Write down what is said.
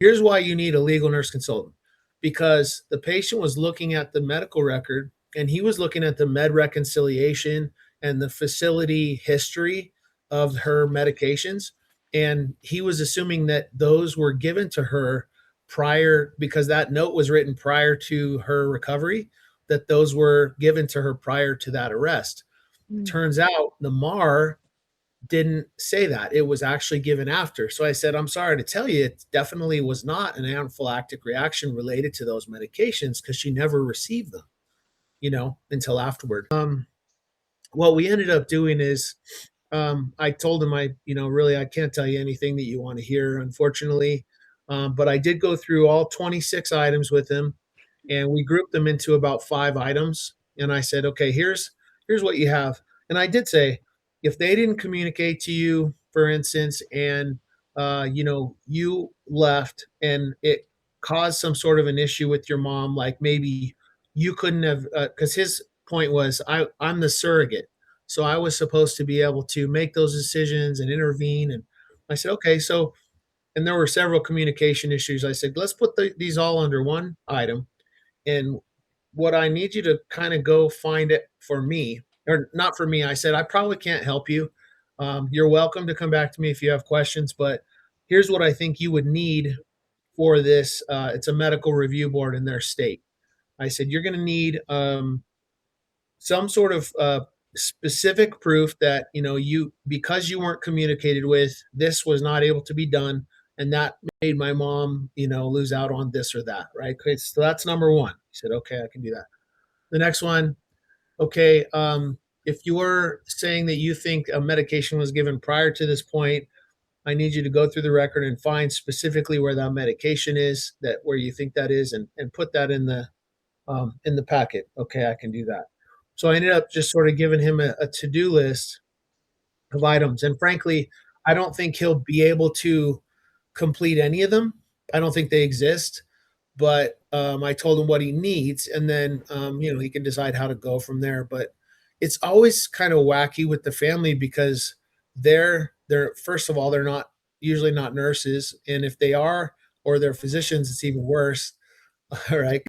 Here's why you need a legal nurse consultant, because the patient was looking at the medical record and he was looking at the med reconciliation and the facility history of her medications. And he was assuming that those were given to her prior, because that note was written prior to her recovery, that those were given to her prior to that arrest. Mm. Turns out the MAR didn't say that. It was actually given after. So I said, I'm sorry to tell you, it definitely was not an anaphylactic reaction related to those medications because she never received them, until afterward. What we ended up doing is I told him, really, I can't tell you anything that you want to hear, unfortunately. But I did go through all 26 items with him and we grouped them into about 5 items. And I said, okay, here's what you have. And I did say, if they didn't communicate to you, for instance, and you left and it caused some sort of an issue with your mom, like maybe you couldn't have, because his point was, I'm the surrogate, so I was supposed to be able to make those decisions and intervene. And I said, okay, so, and there were several communication issues. I said, let's put these all under one item, and what I need you to kind of go find it for me, or not for me. I said, I probably can't help you. You're welcome to come back to me if you have questions, but here's what I think you would need for this. It's a medical review board in their state. I said, you're going to need some sort of specific proof that, because you weren't communicated with, this was not able to be done. And that made my mom, lose out on this or that. Right. Okay. So that's number one. He said, okay, I can do that. The next one, okay, if you're saying that you think a medication was given prior to this point, I need you to go through the record and find specifically where that medication is, that where you think that is, and put that in the packet. Okay, I can do that. So I ended up just sort of giving him a to-do list of items. And frankly, I don't think he'll be able to complete any of them. I don't think they exist, but I told him what he needs, and then he can decide how to go from there. But it's always kind of wacky with the family because they're first of all, they're not usually not nurses, and if they are or they're physicians, it's even worse. All right.